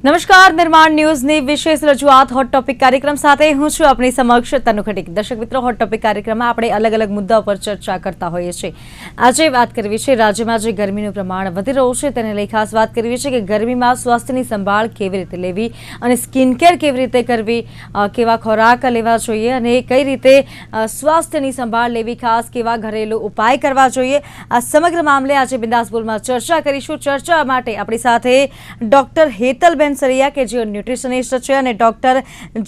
નમસ્કાર નિર્માણ ન્યૂઝની વિશેષ રજૂઆત હોટ ટોપિક કાર્યક્રમ સાથે હું છું આપની સમક્ષ તનુ ખટીક। દર્શક મિત્રો, હોટ ટોપિક કાર્યક્રમમાં આપણે અલગ અલગ મુદ્દાઓ પર ચર્ચા કરતા હોઈએ છીએ। આજે વાત કરવી છે રાજ્યમાં જે ગરમીનું પ્રમાણ વધી રહ્યું છે તેને લઈ ખાસ વાત કરવી છે કે ગરમીમાં સ્વાસ્થ્યની સંભાળ કેવી રીતે લેવી અને સ્કિન કેર કેવી રીતે કરવી, કેવા ખોરાક લેવા જોઈએ અને કઈ રીતે સ્વાસ્થ્યની સંભાળ લેવી, ખાસ કેવા ઘરેલું ઉપાય કરવા જોઈએ, આ સમગ્ર મામલે આજે બિંદાસપુરમાં ચર્ચા કરીશું। ચર્ચા માટે આપણી સાથે ડોક્ટર હેતલબેન સરિયા કે જેઓ ન્યુટ્રિશનિસ્ટ છે અને ડોક્ટર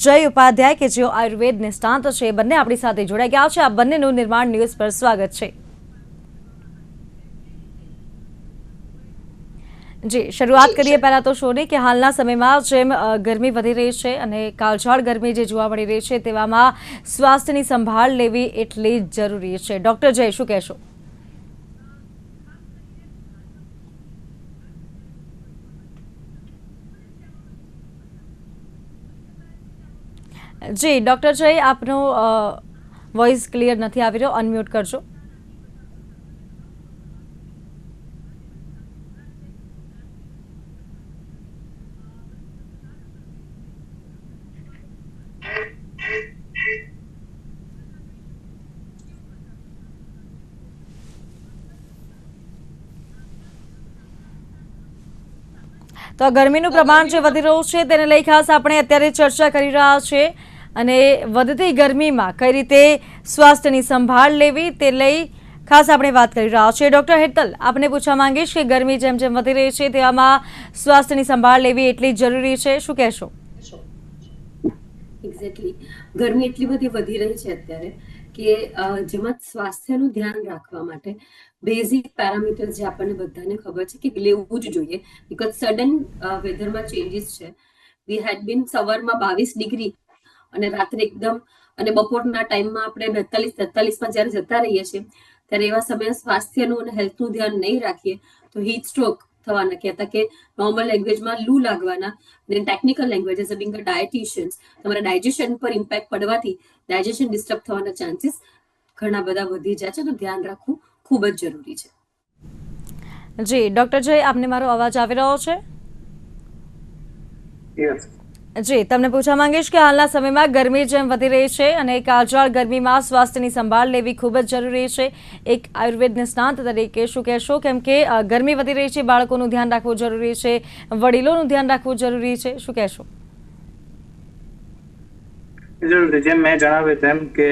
જય ઉપાધ્યાય કે જેઓ આયુર્વેદ નિષ્ણાત છે, બંને આપણી સાથે જોડાઈ ગયા છે। આ બંનેનું નિર્માણ ન્યૂઝ પર સ્વાગત છે। જી, શરૂઆત કરીએ પહેલા તો શોની કે હાલના સમયમાં જેમ ગરમી વધી રહી છે અને કાળઝાળ ગરમી જે જોવા મળી રહી છે તેવામાં સ્વાસ્થ્યની સંભાળ લેવી એટલી જરૂરી છે। ડોક્ટર જય, શું કહેશો? જી ડોક્ટર જય, આપનો વોઇસ ક્લિયર નથી આવી રહ્યો, અનમ્યુટ કરજો। તો ગરમીનું પ્રમાણ જે વધી રહ્યું છે તેને લઈ ખાસ આપણે અત્યારે ચર્ચા કરી રહ્યા છીએ અને વધતી ગરમીમાં કઈ રીતે સ્વાસ્થ્યની સંભાળ લેવી તે લઈ ખાસ આપણે વાત કરી રહ્યા છીએ। ડોક્ટર હેતલ, આપને પૂછવા માંગીશ કે ગરમી જેમ જેમ વધી રહી છે તેવામાં સ્વાસ્થ્યની સંભાળ લેવી એટલી જરૂરી છે, શું કહેશો? એક્ઝેક્ટલી, ગરમી એટલી બધી વધી રહી છે અત્યારે કે જેમાં સ્વાસ્થ્યનું ધ્યાન રાખવા માટે બેઝિક પેરામીટર્સ જે આપણને બધાને ખબર છે કે લેવું જ જોઈએ, બીકોઝ સડન વેધરમાં ચેન્જીસ છે। વી હેડ બીન સવારમાં 22 ડિગ્રી અને રાત્રે એકદમ અને બપોરના ટાઈમમાં આપણે 42-43માં જ્યારે જતા રહીએ છીએ ત્યારે એવા સમયે સ્વાસ્થ્યનું અને હેલ્થનું ધ્યાન નહીં રાખીએ તો હીટ સ્ટ્રોક થવાના, કહેતા કે નોર્મલ લેંગ્વેજમાં લૂ લાગવાના, અને technical language as a being a dietitians તમારા ડાયજેશન પર ઇમ્પેક્ટ પડવાથી ડાયજેશન ડિસ્ટર્બ થવાના ચાન્સીસ ઘણા બધા વધી જાય છે, તો ધ્યાન રાખવું ખૂબ જ જરૂરી છે। જી ડોક્ટર જય, આપને મારો અવાજ આવી રહ્યો છે? જી, તમને પૂછવા માંગીશ કે હાલના સમયમાં ગરમી જેમ વધી રહી છે અને કાળઝાળ ગરમીમાં સ્વાસ્થ્યની સંભાળ લેવી ખૂબ જ જરૂરી છે। એક આયુર્વેદ નિષ્ણાત તરીકે શું કહેશો, કેમ કે ગરમી વધી રહી છે, બાળકોનું ધ્યાન રાખવું જરૂરી છે, વડીલોનું ધ્યાન રાખવું જરૂરી છે, શું કહેશો? જરૂર, જેમ મેં જણાવ્યું તેમ કે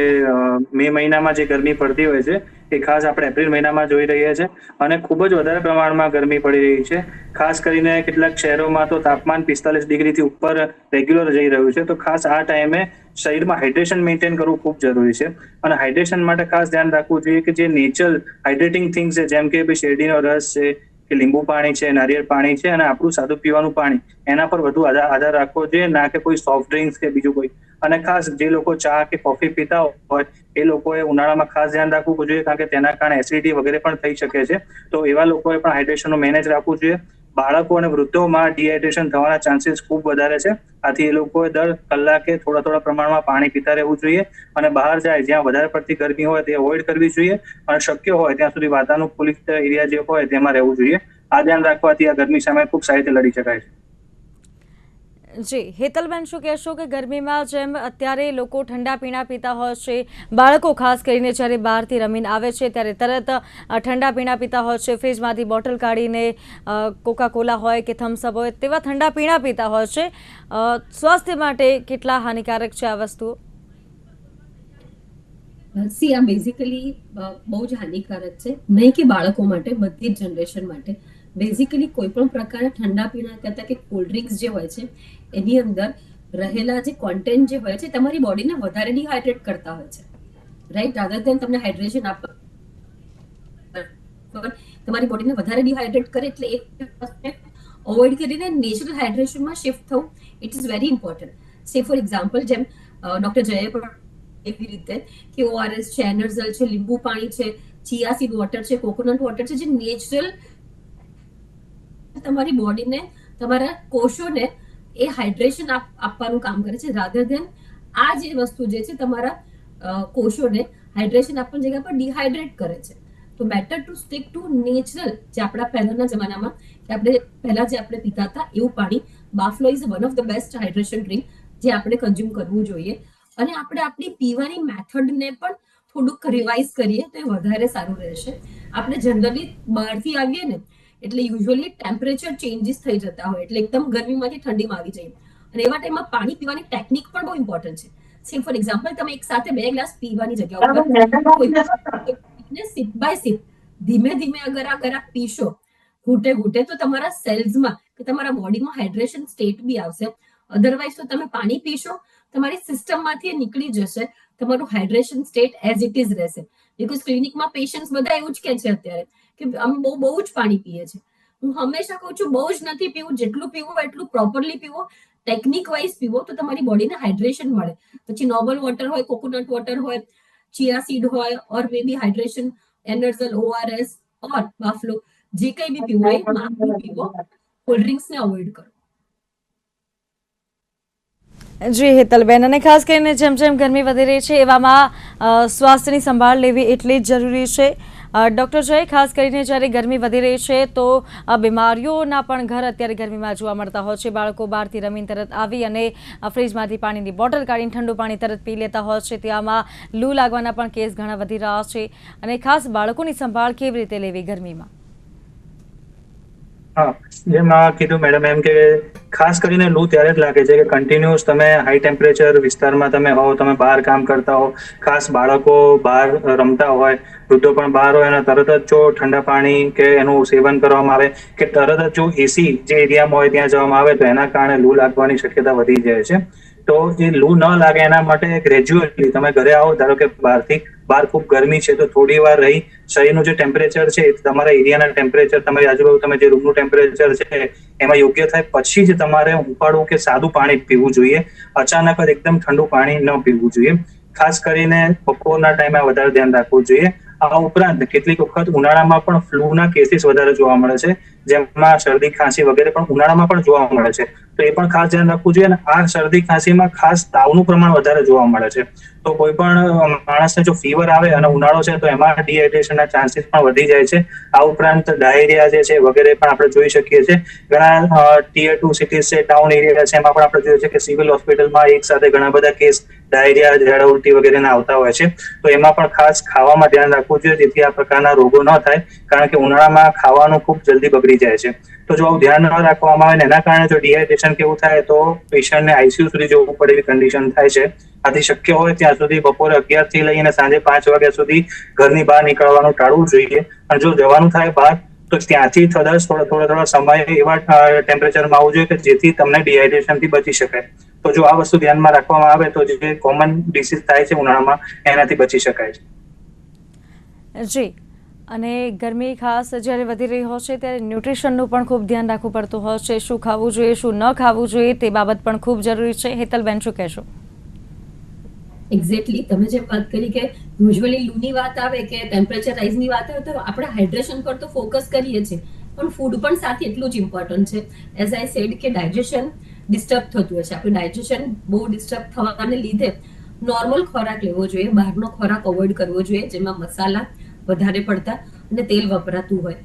મે મહિનામાં જે ગરમી પડતી હોય છે એ ખાસ આપણે એપ્રિલ મહિનામાં જોઈ રહ્યા છે અને ખૂબ જ વધારે પ્રમાણમાં ગરમી પડી રહી છે। ખાસ કરીને કેટલાક શહેરોમાં તો તાપમાન 45 ડિગ્રીથી ઉપર રેગ્યુલર જઈ રહ્યું છે, તો ખાસ આ ટાઈમે શરીરમાં હાઇડ્રેશન મેન્ટેન કરવું ખૂબ જરૂરી છે અને હાઇડ્રેશન માટે ખાસ ધ્યાન રાખવું જોઈએ કે જે નેચરલ હાઇડ્રેટિંગ થિંગ્સ છે, જેમ કે શેરડીનો રસ છે કે લીંબુ પાણી છે, નારિયેળ પાણી છે અને આપણું સાદું પીવાનું પાણી, એના પર વધુ આધાર રાખવો જોઈએ, ના કે કોઈ સોફ્ટ ડ્રિંક્સ કે બીજું કોઈ। અને ખાસ જે લોકો ચા કે કોફી પીતા હોય એ લોકોએ ઉનાળામાં ખાસ ધ્યાન રાખવું જોઈએ, કારણ કે તેના કારણે એસિડિટી વગેરે પણ થઈ શકે છે, તો એવા લોકોએ પણ હાઇડ્રેશનનું મેનેજ રાખવું જોઈએ। બાળકો અને વૃદ્ધોમાં ડિહાઇડ્રેશન થવાના ચાન્સીસ ખૂબ વધારે છે, આથી એ લોકોએ દર કલાકે થોડા પ્રમાણમાં પાણી પીતા રહેવું જોઈએ અને બહાર જાય જ્યાં વધારે પડતી ગરમી હોય તે અવોઇડ કરવી જોઈએ અને શક્ય હોય ત્યાં સુધી વાતાનુકૂલિત એરિયા જે હોય તેમાં રહેવું જોઈએ। આ ધ્યાન રાખવાથી આ ગરમી સામે ખૂબ સારી રીતે લડી શકાય છે। જી હેતલબેન, શું કહેશો કે ગરમીમાં જેમ અત્યારે લોકો ઠંડા પીણા પીતા હોય છે, બાળકો ખાસ કરીને જ્યારે બહારથી રમીને આવે છે ત્યારે તરત ઠંડા પીણા પીતા હોય છે, ફ્રીજમાંથી બોટલ કાઢીને કોકા કોલા હોય કે થમ્સઅપ હોય તેવા ઠંડા પીણા પીતા હોય છે, સ્વાસ્થ્ય માટે કેટલા હાનિકારક છે આ વસ્તુઓ? આ બેઝિકલી બહુ જ હાનિકારક છે, નહીં કે બાળકો માટે, બધી જ જનરેશન માટે। બેઝિકલી કોઈ પણ પ્રકારના ઠંડા પીણા કરતા કે કોલ્ડ ડ્રિંક્સ જે હોય છે એની અંદર રહેલા જે કોન્ટેન્ટ જે હોય છે તમારી બોડીને વધારે ડિહાઇડ્રેટ કરતા હોય છે, રાઈટ? રાધર દેન તમને હાઇડ્રેશન આપવા, તમારી બોડીને વધારે ડિહાઇડ્રેટ કરે, એટલે એક અવોઇડ કરીને નેચરલ હાઇડ્રેશનમાં શિફ્ટ થવું ઇટ ઇઝ વેરી ઇમ્પોર્ટન્ટ। સે ફોર એક્ઝામ્પલ, જેમ ડોક્ટર જયે પણ એવી રીતે કે ઓઆરએસ છે, એનર્જલ છે, લીંબુ પાણી છે, ચિયા સીડ વોટર છે, કોકોનટ વોટર છે, જે નેચરલ તમારી બોડીને, તમારા કોષોને એ હાઇડ્રેશન આપવાનું કામ કરે છે, રાધર દેન આ જે વસ્તુ જે છે તમારા કોષોને હાઇડ્રેશન આપવાની જગ્યા પર ડિહાઇડ્રેટ કરે છે। તો better to stick to natural, જે આપણા પહેલાના જમાનામાં કે આપણે પીતા હતા એવું પાણી. બાફલો is one of the best hydration drink જે આપણે કન્ઝ્યુમ કરવું જોઈએ. અને આપણે આપણી પીવાની મેથડને પણ થોડુંક રિવાઇઝ કરીએ તો એ વધારે સારું રહેશે. આપણે જનરલી બહારથી આવીએ ને એટલે યુઝ્યુઅલી ટેમ્પરેચર ચેન્જીસ થઈ જતા હોય, એટલે એકદમ ગરમીમાંથી ઠંડીમાં આવી જઈએ. અને એવા ટાઈમમાં પાણી પીવાની ટેકનિક પણ બહુ ઇમ્પોર્ટન્ટ છે. સે ફોર એક્ઝામ્પલ, તમે એક સાથે 2 ગ્લાસ પીવાની જગ્યા ઉપર સિપ બાય સિપ ધીમે ધીમે અગર આપ પીશો ઘૂંટે ઘૂંટે, તો તમારા સેલ્સમાં કે તમારા બોડીમાં હાઇડ્રેશન સ્ટેટ બી આવશે. અધરવાઇઝ તો તમે પાણી પીશો, તમારી સિસ્ટમમાંથી નીકળી જશે, તમારું hydration state as it is રહેશે. બીકોઝ ક્લિનિકમાં પેશન્ટ્સ બધા એવું જ કહે છે અત્યારે કે અમે બહુ જ પાણી પીએ છીએ. હું હંમેશા કહું છું બહુ જ નથી પીવું, જેટલું પીવું એટલું પ્રોપરલી પીવો, ટેકનિક વાઇઝ પીવો, તો તમારી બોડીને હાઇડ્રેશન મળે. પછી નોર્મલ વોટર હોય, કોકોનટ વોટર હોય, ચિયા સીડ હોય, ઓર મે બી હાઇડ્રેશન એનર્જલ, ORS ઓર બાફલો, જે કંઈ બી પીવો એ માપનું પીવો, કોલ્ડ ડ્રિંક્સને અવોઇડ કરો. જી હેતલબેન, અને ખાસ કરીને જેમ જેમ ગરમી વધી રહી છે એવામાં સ્વાસ્થ્યની સંભાળ લેવી એટલી જ જરૂરી છે. ડૉક્ટર જય, ખાસ કરીને જ્યારે ગરમી વધી રહી છે તો બીમારીઓના પણ ઘર અત્યારે ગરમીમાં જોવા મળતા હોય છે. બાળકો બહારથી રમીને તરત આવી અને ફ્રીજમાંથી પાણીની બોટલ કાઢીને ઠંડુ પાણી તરત પી લેતા હોય છે. તેમાં લૂ લાગવાના પણ કેસ ઘણા વધી રહ્યા છે. અને ખાસ બાળકોની સંભાળ કેવી રીતે લેવી ગરમીમાં? હા, જેમ કીધું મેડમ એમ કે ખાસ કરીને લૂ ત્યારે જ લાગે છે કે કન્ટિન્યુઅસ તમે હાઈ ટેમ્પરેચર વિસ્તારમાં તમે હો, તમે બહાર કામ કરતા હો, ખાસ બાળકો બહાર રમતા હોય, વૃદ્ધો પણ બહાર હોય અને તરત જ જો ઠંડા પાણી કે એનું સેવન કરવામાં આવે કે તરત જ જો એસી જે એરિયામાં હોય ત્યાં જવામાં આવે તો એના કારણે લૂ લાગવાની શક્યતા વધી જાય છે. તો એ લૂ ન લાગે એના માટે ગ્રેજ્યુઅલી તમે ઘરે આવો, ધારો કે બહાર ખૂબ ગરમી છે તો થોડી વાર રહી શરીરનું જે ટેમ્પરેચર છે તમારા એરિયાના ટેમ્પરેચર, તમારી આજુબાજુ તમે જે રૂમનું ટેમ્પરેચર છે એમાં યોગ્ય થાય પછી જ તમારે ઉકાળું કે સાદું પાણી પીવું જોઈએ. અચાનક જ એકદમ ઠંડુ પાણી ન પીવું જોઈએ. ખાસ કરીને બપોરના ટાઈમે વધારે ધ્યાન રાખવું જોઈએ. આ ઉપરાંત કેટલીક વખત ઉનાળામાં પણ ફ્લૂના કેસીસ વધારે જોવા મળે છે, જેમાં શરદી ખાંસી વગેરે પણ ઉનાળામાં પણ જોવા મળે છે. તો એ પણ ખાસ ધ્યાન રાખવું જોઈએ. અને આ શરદી ખાંસીમાં ખાસ તાવનું પ્રમાણ વધારે જોવા મળે છે. તો કોઈ પણ માણસને જો ફીવર આવે અને ઉનાળો છે તો એમાં ડિહાઇડ્રેશનના ચાન્સીસ પણ વધી જાય છે. આ ઉપરાંત ડાયરિયા જે છે વગેરે પણ આપણે જોઈ શકીએ છીએ. ઘણા ટિયર 2 સિટીઝ છે, ટાઉન એરિયા છે, એમાં પણ આપણે જોઈએ છે કે સિવિલ હોસ્પિટલમાં એક સાથે ઘણા બધા કેસ ડાયરિયા, ઝાડા ઉલટી વગેરેના આવતા હોય છે. તો એમાં પણ ખાસ ખાવામાં ધ્યાન રાખવું જોઈએ જેથી આ પ્રકારના રોગો ન થાય, કારણ કે ઉનાળામાં ખાવાનું ખૂબ જલ્દી બગડી જાય છે. તો જો આવું ધ્યાન ન રાખવામાં આવે ને એના કારણે જો ડિહાઇડ્રેશન કેવું થાય તો પેશન્ટને આઈસીયુ સુધી જવું પડે એવી કન્ડિશન થાય છે. આથી શક્ય હોય ત્યાં સુધી બપોરે 11 થી લઈને સાંજે 5 વાગ્યા સુધી ઘરની બહાર નીકળવાનું ટાળવું જોઈએ. અને જો જવાનું થાય બહાર તો ત્યાંથી થોડા સમય એવા ટેમ્પરેચરમાં આવવું જોઈએ કે જેથી તમને ડિહાઇડ્રેશનથી બચી શકાય. તો જો આ વસ્તુ ધ્યાનમાં રાખવામાં આવે તો જે કોમન ડિસીઝ થાય છે ઉનાળામાં એનાથી બચી શકાય છે. જી, અને ગરમી ખાસ જ્યારે વધી રહી હોય છે ત્યારે ન્યુટ્રિશનનું પણ ખૂબ ધ્યાન રાખવું પડતું હોય છે. શું ખાવું જોઈએ, શું ન ખાવું જોઈએ તે બાબત પણ ખૂબ જરૂરી છે. હેતલબેન, શું કહેશો? એક્ઝેક્ટલી, તમે જે વાત કરી કે યુઝ્યુઅલી લૂની વાત આવે કે ટેમ્પરેચર રાઇઝની વાત આવે તો આપણે હાઇડ્રેશન પર તો ફોકસ કરીએ છીએ, પણ ફૂડ પણ સાથે એટલું જ ઇમ્પોર્ટન્ટ છે. એઝ આઈ સેડ કે ડાયજેશન ડિસ્ટર્બ થતું હોય છે. આપણે ડાયજેશન બહુ ડિસ્ટર્બ થવાને લીધે નોર્મલ ખોરાક લેવો જોઈએ, બહારનો ખોરાક અવોઇડ કરવો જોઈએ જેમાં મસાલા વધારે પડતા અને તેલ વપરાતું હોય.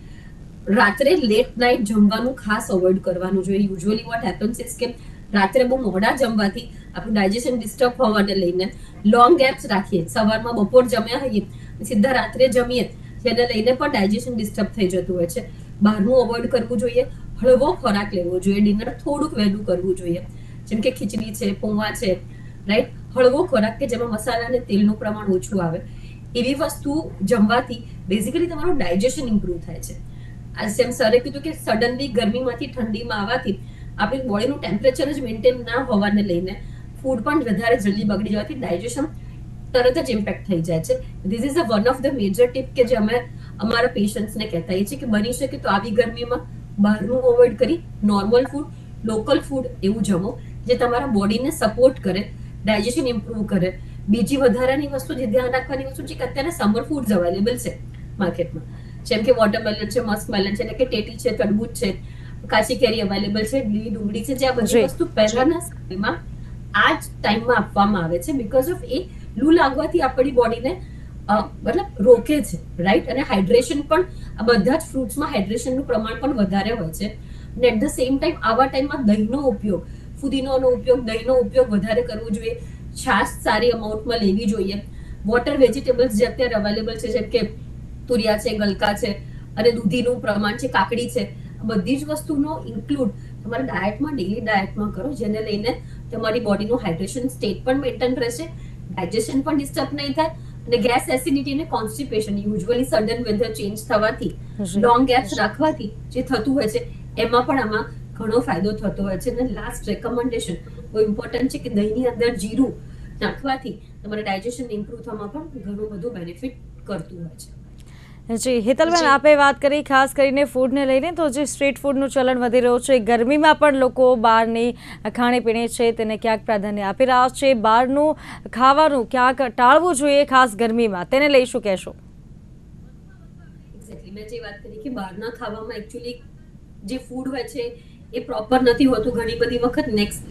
રાત્રે લેટ નાઇટ જમવાનું ખાસ અવોઇડ કરવાનું જોઈએ. યુઝ્યુઅલી વોટ હેપન્સ ઇઝ કે રાત્રે બહુ મોડા જમવાથી આપણું ડાયજેશન ડિસ્ટર્બ હોવાને લઈને લોંગ ગેપ્સ રાખીએ, સવારમાં બપોર જમ્યા હોઈએ સીધા રાત્રે જમીએ, જેને લઈને પણ ડાયજેશન ડિસ્ટર્બ થઈ જતું હોય છે. બહારનું અવોઇડ કરવું જોઈએ, હળવો ખોરાક લેવો જોઈએ, ડિનર થોડુંક વહેલું કરવું જોઈએ, જેમ કે ખીચડી છે, પૌવા છે, રાઈટ, હળવો ખોરાક કે જેમાં મસાલા અને તેલનું પ્રમાણ ઓછું આવે. એવી વસ્તુ જમવાથી બેઝિકલી તમારું ડાયજેશન ઇમ્પ્રૂવ થાય છે. જેમ સરે કીધું કે સડનલી ગરમીમાંથી ઠંડીમાં આવવાથી આપણી બોડીનું ટેમ્પરેચર જ મેન્ટેન ના હોવાને લઈને ફૂડ પણ વધારે જલ્દી બગડી જવાથી ડાયજેશન તરત જ ઇમ્પેક્ટ થઈ જાય છે. This is one of the major tip કે જે અમે અમારા પેશન્ટ્સને કહેતા હોઈએ છીએ કે બની શકે તો આવી ગરમીમાં બહારનું અવોઇડ કરી નોર્મલ ફૂડ, લોકલ ફૂડ એવું જમો જે તમારા બોડીને સપોર્ટ કરે, ડાયજેશન ઇમ્પ્રૂવ કરે. બીજી વધારાની વસ્તુ જે ધ્યાન રાખવાની વસ્તુ છે કે અત્યારે સમર ફૂડ્સ અવેલેબલ છે માર્કેટમાં, જેમ કે વોટરમેલન છે, મસ્કમેલન છે, એટલે કે ટેટી છે, તરબૂચ છે, કાચી કેરી અવેલેબલ છે, લીલી ડુંગળી છે, જે આ બધી વસ્તુ પહેલાના સમયમાં આ જ ટાઈમમાં આપવામાં આવે છે બીકોઝ ઓફ એ લૂ લાગવાથી આપણી બોડીને મતલબ રોકે છે, રાઈટ. અને હાઇડ્રેશન પણ આ બધા જ ફ્રૂટ્સમાં હાઇડ્રેશનનું પ્રમાણ પણ વધારે હોય છે. અને એટ ધ સેમ ટાઈમ આવા ટાઈમમાં દહીંનો ઉપયોગ, ફુદીનોનો ઉપયોગ, દહીંનો ઉપયોગ વધારે કરવો જોઈએ. છાશ સારી અમાઉન્ટમાં લેવી જોઈએ. વોટર વેજીટેબલ્સ જે અત્યારે અવેલેબલ છે, જેમ કે તુરિયા છે, ગલકા છે, અને દૂધીનું પ્રમાણ છે, કાકડી છે, બધી જ વસ્તુનો ઇન્ક્લુડ તમારા ડાયટમાં, ડેલી ડાયટમાં કરો, જેને લઈને તમારી બોડીનું હાઇડ્રેશન સ્ટેટ પણ મેન્ટેન રહેશે, ડાયજેશન પણ ડિસ્ટર્બ નહીં થાય, અને ગેસ, એસિડિટી અને constipation usually sudden weather change થવાથી, લોંગ ગેપ્સ રાખવાથી જે થતું હોય છે, એમાં પણ આમાં ઘણો ફાયદો થતો હોય છે. અને લાસ્ટ રેકમેન્ડેશન બહુ ઇમ્પોર્ટન્ટ છે કે દહીંની અંદર જીરું નાખવાથી તમારા ડાયજેશન ઇમ્પ્રૂવ થવામાં પણ ઘણું બધું બેનિફિટ કરતું હોય છે. જી હેતલબેન, આપે વાત કરી ખાસ કરીને ફૂડને લઈને, તો જે સ્ટ્રીટ ફૂડનું ચલણ વધી રહ્યું છે, ગરમીમાં પણ લોકો બહારની ખાણીપીણી છે તેને ક્યાંક પ્રાધાન્ય આપી રહ્યા છે. બહારનું ખાવાનું ક્યાંક ટાળવું જોઈએ ખાસ ગરમીમાં, તેને લઈ શું કહેશો? એક્ઝેક્ટલી, મેં જે વાત કરી કે બહારના ખાવામાં એકચ્યુઅલી જે ફૂડ હોય છે એ પ્રોપર નથી હોતું. ઘણી બધી વખત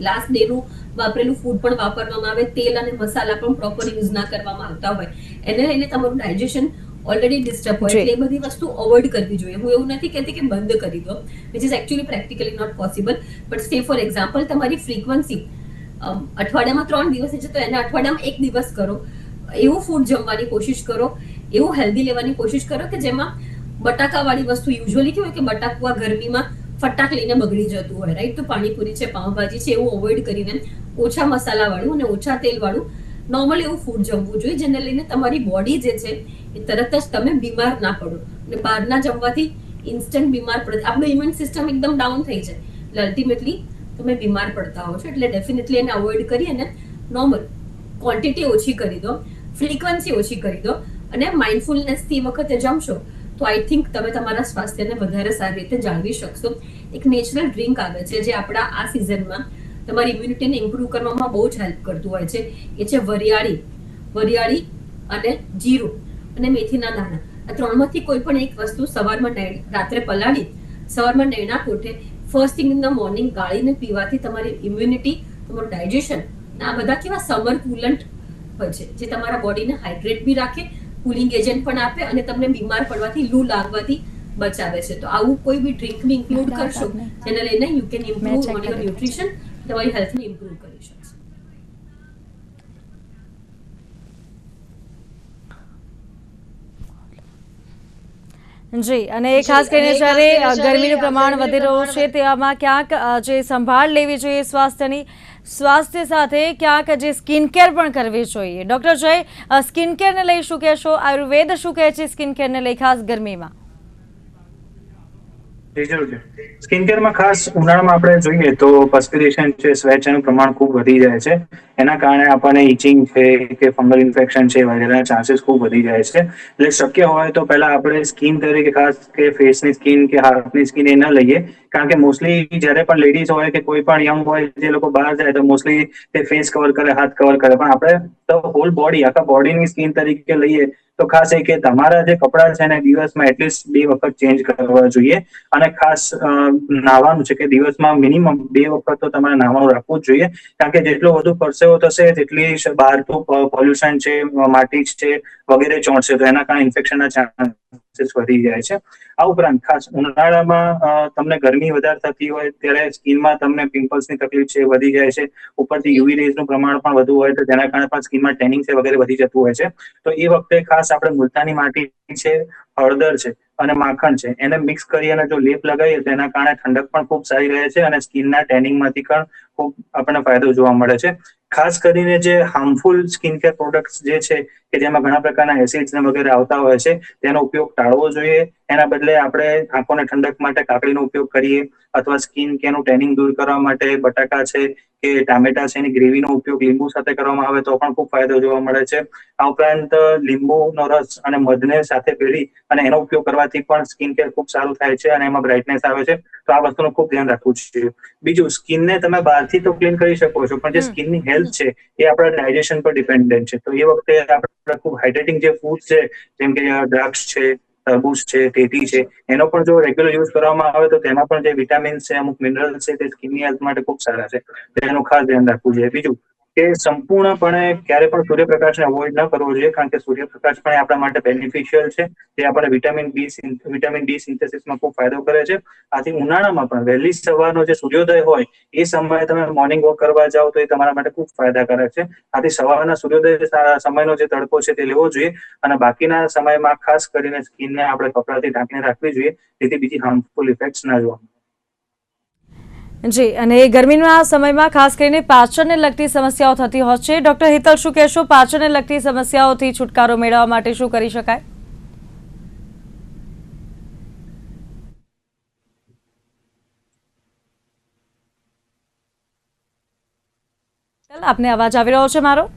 લાસ્ટ ડેનું વાપરેલું ફૂડ પણ વાપરવામાં આવે, તેલ અને મસાલા પણ પ્રોપર યુઝ ના કરવામાં આવતા હોય, એને લઈને તમારું ડાયજેશન ઓલરેડી ડિસ્ટર્બ હોય. એટલે એ બધી વસ્તુ અવોઇડ કરવી જોઈએ. હું એવું નથી કહેતી કે બંધ કરી દો, which is actually practically not possible, but say for example તમારી ફ્રીક્વન્સી અઠવાડિયામાં 3 દિવસ છે તો એને અઠવાડિયામાં 1 દિવસ કરો. એવું ફૂડ જમવાની કોશિશ કરો, એવું હેલ્ધી લેવાની કોશિશ કરો કે જેમાં બટાકાવાળી વસ્તુ, યુઝ્યુઅલી કેવું કે બટાકું આ ગરમીમાં ફટાક લઈને બગડી જતું હોય, રાઈટ. તો પાણીપુરી છે, પાવભાજી છે, એવું અવોઇડ કરીને ઓછા મસાલાવાળું અને ઓછા તેલવાળું નોર્મલ એવું ફૂડ જમવું જોઈએ, જેને લઈને તમારી બોડી જે છે એ તરત જ તમે બીમાર ના પડો. અને બહારના જમવાથી ઇન્સ્ટન્ટ બીમાર પડે, આપણું ઇમ્યુન સિસ્ટમ એકદમ ડાઉન થઈ જાય, એટલે અલ્ટિમેટલી તમે બીમાર પડતા હો છો. એટલે ડેફિનેટલી એને અવોઇડ કરી અને નોર્મલ ક્વોન્ટિટી ઓછી કરી દો, ફ્રીક્વન્સી ઓછી કરી દો, અને માઇન્ડફુલનેસથી વખતે જમશો તો આઈ થિંક તમે તમારા સ્વાસ્થ્યને વધારે સારી રીતે જાળવી શકશો. એક નેચરલ ડ્રિંક આવે છે જે આપણા આ સિઝનમાં તમારી ઇમ્યુનિટીને ઇમ્પ્રૂવ કરવામાં બહુ જ હેલ્પ કરતું હોય છે. એ છે વરિયાળી અને જીરું અને મેથીના દાણા. આ ત્રણમાંથી કોઈ પણ એક વસ્તુ સવારમાં રાત્રે પલાળી સવારમાં નૈણા કોઠે first thing in the morning ગાળીને પીવાથી તમારી ઇમ્યુનિટી, તમારું ડાયજેશન, આ બધા કેવા સમર કુલન્ટ હોય છે જે તમારા બોડીને હાઇડ્રેટ બી રાખે, કુલિંગ એજન્ટ પણ આપે, અને તમને બીમાર પડવાથી, લૂ લાગવાથી બચાવે છે. તો આવું કોઈ બી ડ્રિંક બી ઇન્ક્લુડ કરશો, જેને લઈને you can improve on your nutrition, તમારી હેલ્થને ઇમ્પ્રૂવ કરી શકશો. જી, અને ખાસ કરીને જ્યારે ગરમીનું પ્રમાણ વધી રહ્યું છે તેવામાં ક્યાંક જે સંભાળ લેવી જોઈએ સ્વાસ્થ્યની, સ્વાસ્થ્ય સાથે ક્યાંક જે સ્કિન કેર પણ કરવી જોઈએ. ડૉક્ટર જય, સ્કિન કેરને લઈ શું કહેશો? આયુર્વેદ શું કહે છે સ્કિન કેરને લઈ ખાસ ગરમીમાં? સ્કિન કેરમાં ખાસ ઉનાળામાં આપણે જોઈએ તો પર્સ્પિરેશન છે, સ્વેટ એનું પ્રમાણ ખૂબ વધી જાય છે. એના કારણે આપણને ઇચિંગ છે કે ફંગલ ઇન્ફેક્શન છે વગેરેના ચાન્સીસ ખૂબ વધી જાય છે. એટલે શક્ય હોય તો પહેલા આપણે સ્કિન તરીકે ખાસ કે ફેસની સ્કિન કે હાથની સ્કિન એ ન લઈએ, કારણ કે મોસ્ટલી જ્યારે પણ લેડીઝ હોય કે કોઈ પણ યંગ હોય, જે લોકો બહાર જાય તો મોસ્ટલી તે ફેસ કવર કરે, હાથ કવર કરે, પણ આપણે તો હોલ બોડી, આખા બોડીની સ્કિન તરીકે લઈએ તો ખાસ એ કે તમારા જે કપડાં છે ને દિવસમાં એટલીસ્ટ 2 વખત ચેન્જ કરવા જોઈએ. અને ખાસ નાહવાનું છે કે દિવસમાં મિનિમમ 2 વખત તો તમારે નાહવાનું રાખવું જ જોઈએ, કારણ કે જેટલો વધુ પરસેવો થશે તેટલી બહાર તો પોલ્યુશન છે, માટી છે વગેરે ચોંટશે, તો એના કારણે ઇન્ફેક્શનના ચાન્સીસ વધી જાય છે. આ ઉપરાંત ખાસ ઉનાળામાં તમને ગરમી વધારે થતી હોય ત્યારે સ્કિનમાં તમને પિમ્પલ્સની તકલીફ છે વધી જાય છે, ઉપરથી યુવી રેઝનું પ્રમાણ પણ વધુ હોય તો તેના કારણે પણ સ્કિનમાં ટેનિંગ છે વગેરે વધી જતું હોય છે. તો એ વખતે ખાસ આપણે મુલતાની માટી છે, હળદર છે અને માખણ છે, એને મિક્સ કરી અને જો લેપ લગાવીએ તો એના કારણે ઠંડક પણ ખૂબ સારી રહે છે અને સ્કિનના ટેનિંગમાંથી પણ ખૂબ આપણને ફાયદો જોવા મળે છે. ખાસ કરીને જે હાર્મફુલ સ્કિન કેર પ્રોડક્ટ્સ જે છે કે જેમાં ઘણા પ્રકારના એસિડ્સ ને વગેરે આવતા હોય છે, તેનો ઉપયોગ ટાળવો જોઈએ. એના બદલે આપણે આંખોને ઠંડક માટે કાકડીનો ઉપયોગ કરીએ, અથવા સ્કિન કેનું ટેનિંગ દૂર કરવા માટે બટાકા છે કે ટામેટા છે એની ગ્રેવીનો ઉપયોગ લીંબુ સાથે કરવામાં આવે તો પણ ખૂબ ફાયદો જોવા મળે છે. આ ઉપરાંત લીંબુનો રસ અને મધને સાથે ભેળી અને એનો ઉપયોગ કરવાથી પણ સ્કિન કેર ખૂબ સારું થાય છે અને એમાં બ્રાઇટનેસ આવે છે. તો આ વસ્તુનું ખૂબ ધ્યાન રાખવું જોઈએ. બીજું, સ્કિનને તમે બહારથી તો ક્લીન કરી શકો છો, પણ જે સ્કિનની હેલ્થ છે એ આપણા ડાયજેશન પર ડિપેન્ડન્ટ છે. તો એ વખતે આપણે ખૂબ હાઇડ્રેટિંગ જે ફૂડ છે, જેમ કે દ્રાક્ષ છે, તરબૂચ છે, ટેટી છે, એનો પણ જો રેગ્યુલર યુઝ કરવામાં આવે તો તેમાં પણ જે વિટામિન્સ છે, અમુક મિનરલ્સ છે, તે સ્કિનની હેલ્થ માટે ખૂબ સારા છે. તેનું ખાસ ધ્યાન રાખવું જોઈએ. બીજું, કે સંપૂર્ણપણે ક્યારે પણ સૂર્યપ્રકાશને અવોઇડ ન કરવો જોઈએ, કારણ કે સૂર્યપ્રકાશ પણ આપણા માટે બેનિફિશિયલ છે. તે આપણને વિટામિન ડી સિન્થેસિસમાં ખૂબ ફાયદો કરે છે. આથી ઉનાળામાં પણ વહેલી સવારનો જે સૂર્યોદય હોય એ સમયે તમે મોર્નિંગ વોક કરવા જાઓ તો એ તમારા માટે ખૂબ ફાયદાકારક છે. આથી સવારના સૂર્યોદય સમયનો જે તડકો છે તે લેવો જોઈએ, અને બાકીના સમયમાં ખાસ કરીને સ્કિનને આપણે કપડાથી ઢાંકીને રાખવી જોઈએ, જેથી બીજી હાર્મફુલ ઇફેક્ટ્સ ના જોવા. જી, અને ગરમીના સમયમાં ખાસ કરીને પાચનને લગતી સમસ્યાઓ થતી હોય છે. ડોક્ટર હેતલ, શું કહેશો? પાચનને લગતી સમસ્યાઓથી છુટકારો મેળવવા માટે શું કરી શકાય? આપને અવાજ આવી રહ્યો છે મારો?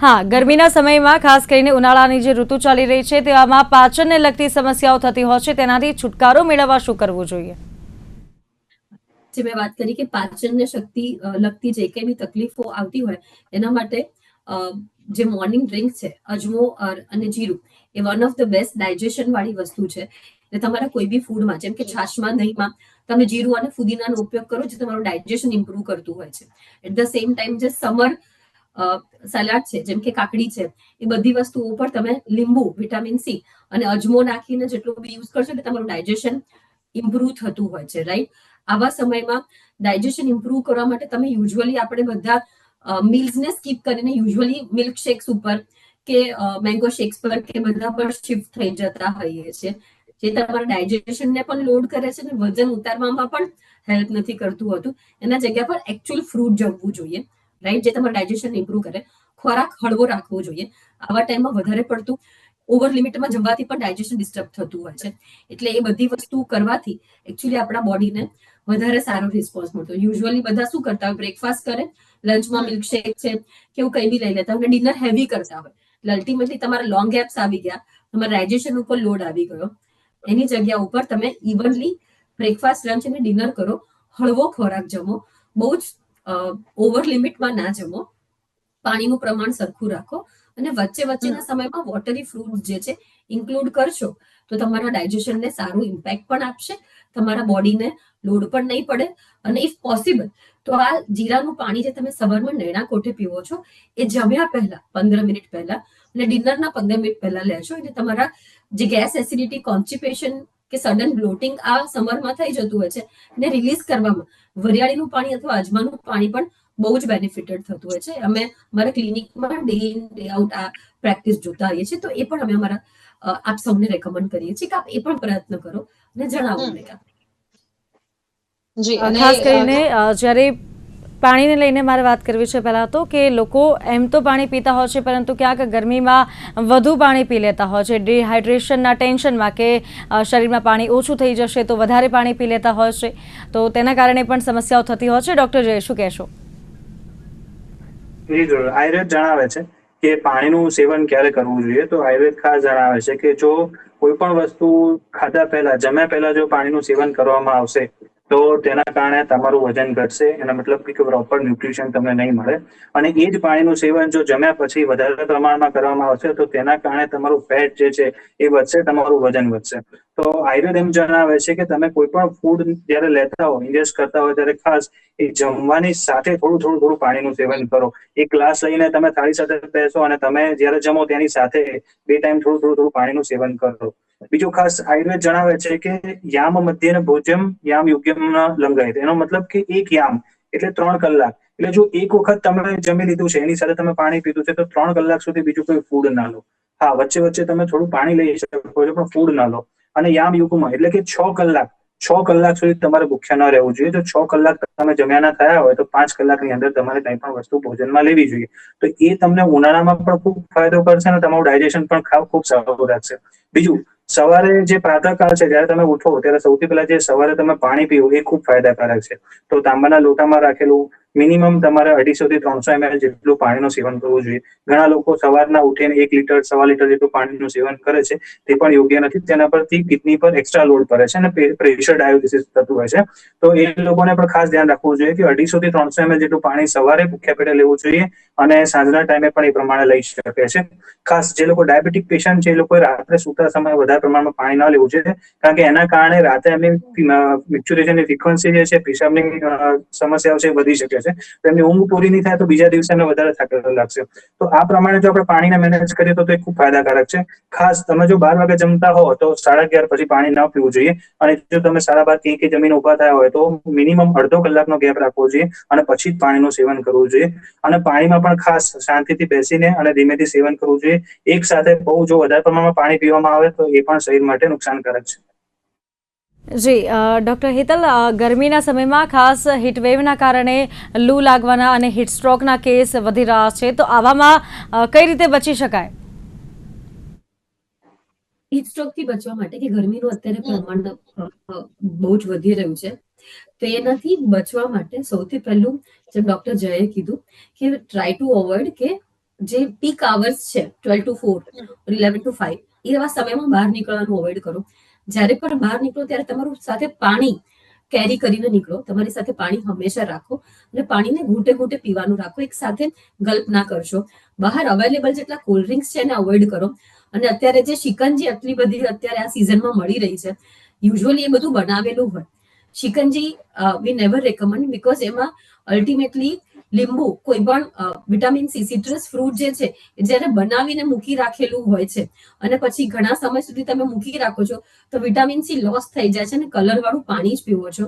હા, ગરમીના સમયમાં ખાસ કરીને ઉનાળાની જે ઋતુ ચાલી રહી છે તેવામાં પાચનને લગતી સમસ્યાઓ થતી હોય છે, તેનાથી છુટકારો મેળવવા શું કરવું જોઈએ? જે મેં વાત કરી કે પાચનને શક્તિ લગતી જે કંઈ બી તકલીફો આવતી હોય એના માટે જે મોર્નિંગ ડ્રિંક છે અજમો અને જીરું એ one of the best digestion વાળી વસ્તુ છે. એટલે તમારા કોઈ બી ફૂડમાં, જેમ કે છાશમાં, દહીંમાં તમે જીરું અને ફુદીનાનો ઉપયોગ કરો, જે તમારું ડાયજેશન ઇમ્પ્રૂવ કરતું હોય છે. એટ ધ સેમ ટાઈમ જે સમર સલાડ છે, જેમ કે કાકડી છે, એ બધી વસ્તુઓ પર તમે લીંબુ, વિટામિન સી અને અજમો નાખીને જેટલું બી યુઝ કરશો એટલે તમારું ડાયજેશન ઇમ્પ્રૂવ થતું હોય છે. રાઈટ, આવા સમયમાં ડાયજેશન ઇમ્પ્રૂવ કરવા માટે તમે યુઝ્યુઅલી આપણે બધા મિલ્સને સ્કીપ કરીને યુઝ્યુઅલી મિલ્ક શેક્સ ઉપર કે મેંગો શેક્સ પર કે બધા પર શિફ્ટ થઈ જતા હોઈએ છીએ, જે તમારા ડાયજેશનને પણ લોડ કરે છે અને વજન ઉતારવામાં પણ હેલ્પ નથી કરતું હોતું. એના જગ્યા પર એકચ્યુઅલ ફ્રૂટ જમવું જોઈએ, રાઈટ, જે તમારું ડાયજેશન ઇમ્પ્રૂવ કરે. ખોરાક હળવો રાખવો જોઈએ. આવા ટાઈમમાં વધારે પડતું ઓવર લિમિટમાં જમવાથી પણ ડાયજેશન ડિસ્ટર્બ થતું હોય છે. એટલે એ બધી વસ્તુ કરવાથી એકચ્યુઅલી આપણા બોડીને વધારે સારો રિસ્પોન્સ મળતો. યુઝ્યુઅલી બધા શું કરતા હોય, બ્રેકફાસ્ટ કરે, લંચમાં મિલ્કશેક છે કે એવું કંઈ બી લઈ લેતા હોય, ડિનર હેવી કરતા હોય. એટલે અલ્ટિમેટલી તમારા લોંગ ગેપ્સ આવી ગયા, તમારા ડાયજેશન ઉપર લોડ આવી ગયો. એની જગ્યા ઉપર તમે ઇવનલી બ્રેકફાસ્ટ, લંચ અને ડિનર કરો, હળવો ખોરાક જમો, બહુ જ ઓવર લિમિટમાં ના જમો, પાણીનું પ્રમાણ સરખું રાખો, અને વચ્ચે વચ્ચેના સમયમાં વોટરી ફ્રૂટ જે છે ઇન્ક્લુડ કરશો તો તમારા ડાયજેશનને સારું ઇમ્પેક્ટ પણ આપશે, તમારા બોડીને લોડ પણ નહીં પડે. અને ઇફ પોસિબલ તો આ જીરાનું પાણી જે તમે સવારમાં નૈણા કોઠે પીવો છો એ જમ્યા પહેલા 15 મિનિટ પહેલા અને ડિનરના 15 મિનિટ પહેલા લેશો, એટલે તમારા જે ગેસ, એસિડિટી, કોન્સ્ટિપેશન કે સડન બ્લોટિંગ આ સમરમાં થઈ જતું હોય છે એને રિલીઝ કરવામાં વરિયાળીનું પાણી અથવા અજમાનું પાણી પણ બહુ જ બેનિફિટેડ થતું હોય છે. અમે અમારા ક્લિનિકમાં ડે ઇન ડે આઉટ આ પ્રેક્ટિસ જોતા હોઈએ છીએ, તો એ પણ અમે અમારા આપ સૌને રેકમેન્ડ કરીએ છીએ કે આપ એ પણ પ્રયત્ન કરો અને જણાવો અમને. ખાસ કરીને જ્યારે પાણીને લઈને મારે વાત કરવી છે પહેલાં તો, કે લોકો એમ તો પાણી પીતા હોય છે પરંતુ ક્યાંક ગરમીમાં વધુ પાણી પી લેતા હોય છે, ડિહાઇડ્રેશનના ટેન્શનમાં કે શરીરમાં પાણી ઓછું થઈ જશે તો વધારે પાણી પી લેતા હોય છે, તો તેના કારણે પણ સમસ્યાઓ થતી હોય છે. ડૉક્ટર જય, શું કહેશો? જી જરૂર. આયુર્વેદ જણાવે છે કે પાણીનું સેવન ક્યારે કરવું જોઈએ. તો આયુર્વેદ ખાસ જણાવે છે કે જો કોઈ પણ વસ્તુ ખાધા પહેલા, જમ્યા પહેલા જો પાણીનું સેવન કરવામાં આવશે તો તેના કારણે તમારું વજન ઘટશે. એના મતલબ કે પ્રોપર ન્યુટ્રિશન તમને નહીં મળે. અને એ જ પાણીનું સેવન જો જમ્યા પછી વધારે પ્રમાણમાં કરવામાં આવશે તો તેના કારણે તમારું ફેટ જે છે એ વધશે, તમારું વજન વધશે. તો આયુર્વેદ એમ જણાવે છે કે તમે કોઈ પણ ફૂડ જયારે લેતા હો, ઇન્જેસ્ટ કરતા હોય, ત્યારે ખાસ એ જમવાની સાથે થોડું પાણીનું સેવન કરો. એક ગ્લાસ લઈને તમે થાળી સાથે બેસો અને તમે જયારે જમો તેની સાથે 2 ટાઈમ થોડું પાણીનું સેવન કરો. બીજું ખાસ આયુર્વેદ જણાવે છે કે યામ મધ્યેન ભોજ્યમ યામ યોગ્યમ લંઘયતે. એનો મતલબ કે એક યામ એટલે 3 કલાક. એટલે જો એક વખત તમે જમી લીધું છે, એની સાથે તમે પાણી પીધું છે, તો 3 કલાક સુધી બીજું કોઈ ફૂડ ના લો. હા, વચ્ચે વચ્ચે તમે થોડું પાણી લઈ શકો છો પણ ફૂડ ના લો. અને યામ યુગમાં એટલે કે 6 કલાક સુધી તમારે ભૂખ્યા ન રહેવું જોઈએ. જો 6 કલાક તમે જમ્યા ના થયા હોય તો 5 કલાકની અંદર તમારે કંઈ પણ વસ્તુ ભોજનમાં લેવી જોઈએ. તો એ તમને ઉનાળામાં પણ ખૂબ ફાયદો કરશે અને તમારું ડાયજેશન પણ ખૂબ સારું રાખશે. બીજું, સવારે જે પ્રાતઃકાળ છે, જ્યારે તમે ઉઠો ત્યારે સૌથી પહેલા જે સવારે તમે પાણી પીવું એ ખૂબ ફાયદાકારક છે. તો તાંબાના લોટામાં રાખેલું મિનિમમ તમારે 250 થી 300 ml જેટલું પાણીનું સેવન કરવું જોઈએ. ઘણા લોકો સવારના ઉઠીને 1 લીટર, 1.25 લીટર જેટલું પાણીનું સેવન કરે છે, તે પણ યોગ્ય નથી. તેના પરથી કિડની પર એક્સ્ટ્રા લોડ પડે છે અને પ્રેશર ડાયાલિસિસ થતું હોય છે. તો એ લોકોને પણ ખાસ ધ્યાન રાખવું જોઈએ કે 250 થી 300 ml જેટલું પાણી સવારે ભૂખ્યા પેટે લેવું જોઈએ અને સાંજના ટાઈમે પણ એ પ્રમાણે લઈ શકે છે. ખાસ જે લોકો ડાયાબિટીક પેશન્ટ છે એ લોકોએ રાત્રે સૂતા સમયે વધારે પ્રમાણમાં પાણી ન લેવું જોઈએ, કારણ કે એના કારણે રાતે એમની મિક્સ્ચુરેશનની ફ્રીક્વન્સી જે છે, પેશાબની સમસ્યાઓ છે, વધી શકે છે. છે, તો એમની ઊંઘ પૂરી નહીં થાય તો બીજા દિવસે એમને વધારે થાકેલો લાગશે. તો આ પ્રમાણે જો આપણે પાણીને મેનેજ કરીએ તો એ ખૂબ ફાયદાકારક છે. ખાસ તમે જો 12 વાગે જમતા હો તો 11:30 પછી પાણી ન પીવું જોઈએ, અને જો તમે 12:30 કે જમીને ઉભા થયા હોય તો મિનિમમ અડધો કલાકનો ગેપ રાખવો જોઈએ અને પછી જ પાણીનું સેવન કરવું જોઈએ. અને પાણીમાં પણ ખાસ શાંતિથી બેસીને અને ધીમેથી સેવન કરવું જોઈએ. એક સાથે બહુ જો વધારે પ્રમાણમાં પાણી પીવામાં આવે તો એ પણ શરીર માટે નુકસાનકારક છે. જી ડૉક્ટર હેતલ, ગરમીના સમયમાં ખાસ હીટવેવના કારણે લૂ લાગવાના અને હીટ સ્ટ્રોકના કેસ વધી રહ્યા છે, તો આવામાં કઈ રીતે બચી શકાય? હીટ સ્ટ્રોક થી બચવા માટે કે ગરમીનું અત્યારે પ્રમાણ બહુ જ વધી રહ્યું છે, તો એનાથી બચવા માટે સૌથી પહેલું જેમ ડોક્ટર જયે કીધું કે ટ્રાય ટુ અવોઇડ કે જે પીક આવર્સ છે 12 to 4 11 to 5 એવા સમયમાં બહાર નીકળવાનું અવોઇડ કરો. જ્યારે પણ બહાર નીકળો ત્યારે તમારું સાથે પાણી કેરી કરીને નીકળો. તમારી સાથે પાણી હંમેશા રાખો અને પાણીને ઘૂંટે ઘૂંટે પીવાનું રાખો. એક સાથે ગલ્પ ના કરશો. બહાર અવેલેબલ જેટલા કોલ્ડ ડ્રિંક્સ છે એને અવોઇડ કરો. અને અત્યારે જે શિકંજી આટલી બધી અત્યારે આ સિઝનમાં મળી રહી છે, યુઝ્યુઅલી એ બધું બનાવેલું હોય. શિકંજી વી નેવર રેકમેન્ડ, બીકોઝ એમાં અલ્ટિમેટલી લીંબુ, કોઈ પણ વિટામિન સી સિટ્રસ ફ્રૂટ જે છે એ જ્યારે બનાવીને મૂકી રાખેલું હોય છે અને પછી ઘણા સમય સુધી તમે મૂકી રાખો છો તો વિટામિન સી લોસ થઈ જાય છે અને કલર વાળું પાણી જ પીવો છો,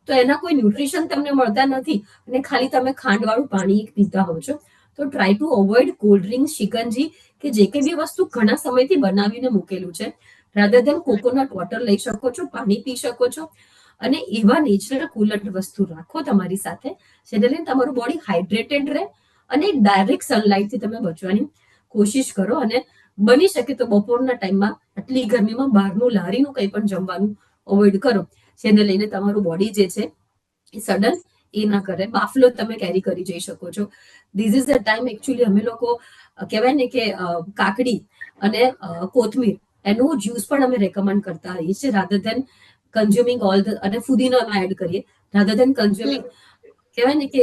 તો એના કોઈ ન્યુટ્રિશન તમને મળતા નથી અને ખાલી તમે ખાંડ વાળું પાણી પીતા હોવ છો. તો try to avoid cold drinks, શિકંજી કે જે કે બી વસ્તુ ઘણા સમયથી બનાવીને મૂકેલું છે. રાધર દેન કોકોનટ વોટર લઈ શકો છો, પાણી પી શકો છો અને એવા નેચરલ કુલન્ટ વસ્તુ રાખો તમારી સાથે, જેને લઈને તમારું બોડી હાઇડ્રેટેડ રહે અને ડાયરેક્ટ સનલાઇટથી તમે બચવાની કોશિશ કરો. અને બની શકે તો બપોરના ટાઈમમાં આટલી ગરમીમાં બહારનું લારીનું કંઈ પણ જમવાનું અવોઇડ કરો, જેને લઈને તમારું બોડી જે છે એ સડન એ ના કરે. બાફલો તમે કેરી કરી જઈ શકો છો. This is the time actually અમે લોકો કહેવાય ને કે કાકડી અને કોથમીર એનું જ્યુસ પણ અમે રેકમેન્ડ કરતા હોઈએ છીએ, rather then consuming all the, અને ફુદીનો એમાં એડ કરીએ, રાધર દેન કન્ઝ્યુમિંગ કહેવાય ને કે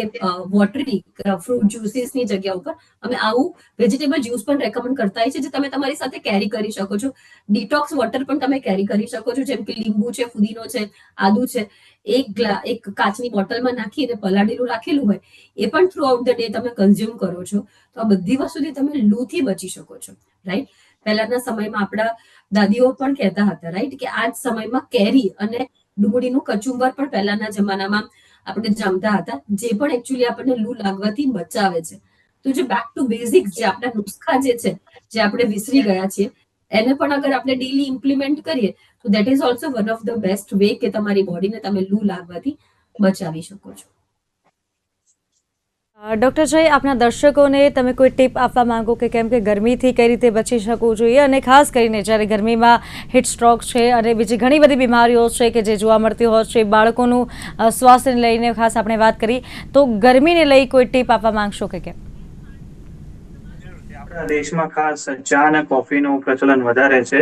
વોટરી ફ્રૂટ જ્યુસીસની જગ્યા ઉપર અમે આવું વેજીટેબલ જ્યુસ પણ રેકમેન્ડ કરતા હોઈએ છીએ, જે તમે તમારી સાથે કેરી કરી શકો છો. ડિટોક્સ વોટર પણ તમે કેરી કરી શકો છો, જેમ કે લીંબુ છે, ફુદીનો છે, આદુ છે, એક કાચની બોટલમાં નાખીને પલાળેલું રાખેલું હોય એ પણ થ્રુ આઉટ ધ ડે તમે કન્ઝ્યુમ કરો છો, તો આ બધી વસ્તુથી તમે લૂથી બચી શકો છો. રાઈટ? પહેલાના સમયમાં આપણા દાદીઓ પણ કહેતા હતા, રાઈટ, કે આ જ સમયમાં કેરી અને ડુંગળીનું કચુંબર પણ પહેલાના જમાનામાં આપણે જમતા હતા, જે પણ એકચ્યુઅલી આપણને લૂ લાગવાથી બચાવે છે. તો જે બેક ટુ બેઝિક્સ, જે આપણા નુસ્ખા જે છે, જે આપણે વિસરી ગયા છીએ, એને પણ અગર આપણે ડેલી ઇમ્પ્લિમેન્ટ કરીએ તો that is also one of the best way કે તમારી બોડીને તમે લૂ લાગવાથી બચાવી શકો છો. ડૉક્ટર જય, આપના દર્શકોને તમે કોઈ ટીપ આપવા માંગો કે કેમ કે ગરમીથી કઈ રીતે બચી શકવું જોઈએ, અને ખાસ કરીને જ્યારે ગરમીમાં હીટ સ્ટ્રોક છે અને બીજી ઘણી બધી બીમારીઓ છે કે જે જોવા મળતી હોય છે, બાળકોનું સ્વાસ્થ્યને લઈને ખાસ આપણે વાત કરી, તો ગરમીને લઈ કોઈ ટીપ આપવા માંગશો કે કેમ? આપણા દેશમાં ખાસ ચા અને કોફીનું પ્રચલન વધારે છે,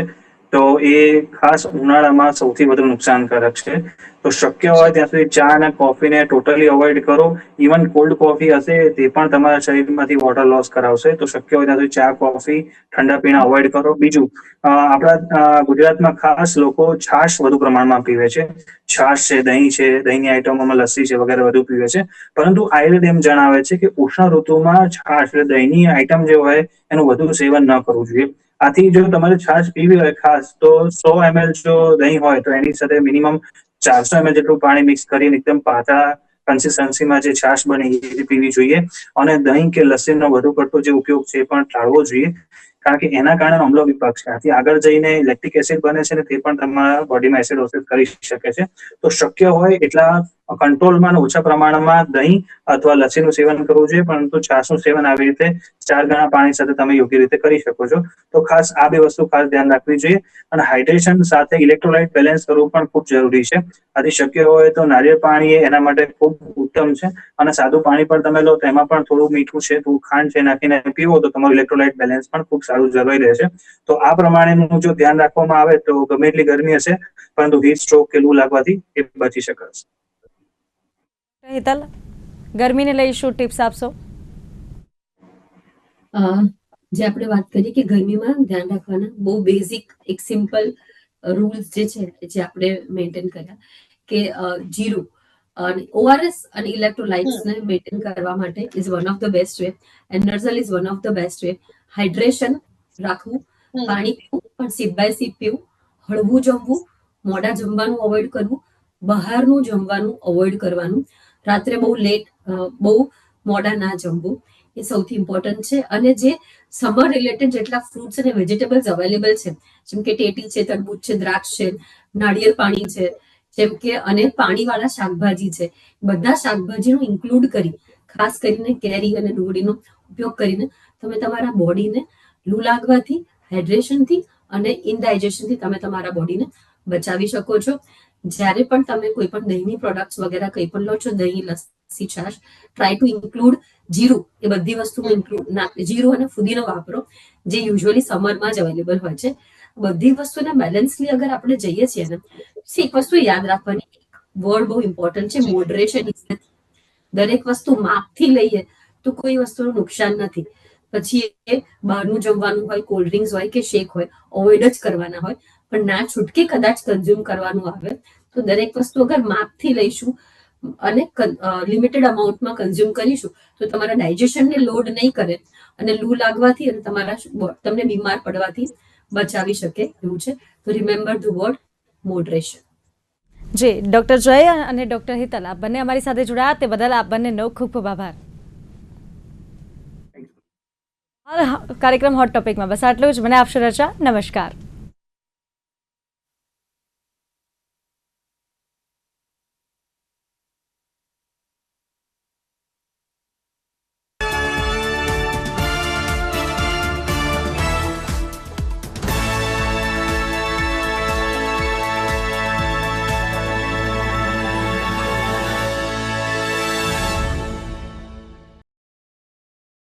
તો એ ખાસ ઉનાળામાં સૌથી વધુ નુકસાનકારક છે. તો શક્ય હોય ત્યાં સુધી ચા અને કોફીને ટોટલી અવોઇડ કરો. ઇવન કોલ્ડ કોફી હશે તે પણ તમારા શરીરમાંથી વોટર લોસ કરાવશે, તો શક્ય હોય ત્યાં સુધી ચા, કોફી, ઠંડા પીણા અવોઇડ કરો. બીજું, આપણા ગુજરાતમાં ખાસ લોકો છાશ વધુ પ્રમાણમાં પીવે છે. છાશ છે, દહીં છે, દહીંની આઈટમોમાં લસ્સી છે વગેરે વધુ પીવે છે. પરંતુ આયુર્વેદ એમ જણાવે છે કે ઉષ્ણ ઋતુમાં છાશ એટલે દહીંની આઈટમ જે હોય એનું વધુ સેવન ન કરવું જોઈએ. આથી જો તમારે છાશ પીવી હોય ખાસ, તો 100 ml જો દહીં હોય તો એની સાથે મિનિમમ 400 ml જેટલું પાણી મિક્સ કરીને એકદમ પાતળા કન્સિસ્ટન્સીમાં જે છાશ બને એ પીવી જોઈએ. અને દહીં કે લસ્સીનો વધુ પડતો જે ઉપયોગ છે એ પણ ટાળવો જોઈએ, કારણ કે એના કારણે અમ્લ વિપાક છે, આથી આગળ જઈને લેક્ટિક એસિડ બને છે ને તે પણ તમારા બોડીમાં એસિડોસિસ કરી શકે છે. તો શક્ય હોય એટલા કંટ્રોલમાં અને ઓછા પ્રમાણમાં દહીં અથવા લસ્સીનું સેવન કરવું જોઈએ, પરંતુ છાશનું સેવન આવી રીતે 4 ગણા પાણી સાથે તમે યોગ્ય રીતે કરી શકો છો. તો ખાસ આ બે વસ્તુ ખાસ ધ્યાન રાખવી જોઈએ. અને હાઇડ્રેશન સાથે ઇલેક્ટ્રોલાઇટ બેલેન્સ કરવું પણ ખૂબ જરૂરી છે. આથી શક્ય હોય તો નારિયેળ પાણી એના માટે ખૂબ ઉત્તમ છે. અને સાદું પાણી પણ તમે લો તો એમાં પણ થોડું મીઠું છે, થોડું ખાંડ છે નાખીને પીવો તો તમારું ઇલેક્ટ્રોલાઇટ બેલેન્સ પણ ખૂબ સારું જળવાઈ રહે છે. તો આ પ્રમાણેનું જો ધ્યાન રાખવામાં આવે તો ગમે એટલી ગરમી હશે પરંતુ હીટ સ્ટ્રોક કે લૂ લાગવાથી એ બચી શકાશે. હેતલ, ગરમીને લઈ શું ટિપ્સ આપશો? જે આપણે વાત કરી કે ગરમીમાં ધ્યાન રાખવાના બહુ બેઝિક એક સિમ્પલ રૂલ્સ જે છે જે આપણે મેન્ટેન કર્યા કે જીરું અને ORS અને ઇલેક્ટ્રોલાઇટ્સ ને મેન્ટેન કરવા માટે is one of the best way. Enerzal is one of the best way. Hydration રાખવું, પાણી પીવું, પણ સીપ બાય સીપ પીવું, હળવું જમવું, મોડા જમવાનું અવોઇડ કરવું, બહારનું જમવાનું અવોઇડ કરવાનું, રાત્રે બહુ લેટ બહુ મોડા ના જમવું, એ સૌથી ઇમ્પોર્ટન્ટ છે. અને જે સમર રિલેટેડ જેટલા ફ્રૂટ્સ અને વેજીટેબલ્સ અવેલેબલ છે, જેમ કે ટેટી છે, તરબૂચ છે, દ્રાક્ષ છે, નાળિયેર પાણી છે, જેમ કે અને પાણીવાળા શાકભાજી છે, બધા શાકભાજીનું ઇન્ક્લુડ કરી, ખાસ કરીને કેરી અને ડુંગળીનો ઉપયોગ કરીને તમે તમારા બોડીને લૂ લાગવાથી, હાઇડ્રેશનથી અને ઇનડાઇજેશનથી તમે તમારા બોડીને બચાવી શકો છો. જ્યારે પણ તમે કોઈ પણ દહીંની પ્રોડક્ટ્સ વગેરે કંઈ પણ લો છો, દહીં, લસ્સી, છાશ, ટ્રાય ટુ ઇન્ક્લુડ જીરું. એ બધી વસ્તુમાં ઇન્ક્લુડ જીરું અને ફુદીનો વાપરો, જે યુઝ્યુઅલી સમરમાં જ અવેલેબલ હોય છે. બધી વસ્તુને બેલેન્સલી અગર આપણે જઈએ છીએ ને, એક વસ્તુ યાદ રાખવાની, વર્ડ બહુ ઇમ્પોર્ટન્ટ છે, મોડરેશન. દરેક વસ્તુ માપથી લઈએ તો કોઈ વસ્તુનું નુકસાન નથી. પછી એ બહારનું જમવાનું હોય, કોલ્ડ ડ્રિંક્સ હોય કે શેક હોય, અવોઇડ જ કરવાના હોય. પણ ના છૂટકે કદાચ કન્ઝ્યુમ કરવાનું આવે તો દરેક વસ્તુ અગર માપથી લઈશું અને લિમિટેડ અમાઉન્ટમાં કન્ઝ્યુમ કરીશું તો તમારા ડાયજેશનને લોડ નહીં કરે અને લૂ લાગવાથી અને તમને બીમાર પડવાથી બચાવી શકે એવું છે. તો રિમેમ્બર ધ વર્ડ મોડરેશન. જી, ડૉક્ટર જય અને ડૉક્ટર હિતલ, આપ બંને અમારી સાથે જોડાયા તે બદલ આપ બંનેનો ખૂબ ખૂબ આભાર. હાલ કાર્યક્રમ હોટ ટોપિકમાં બસ આટલું જ. મને આપશો રજા. નમસ્કાર.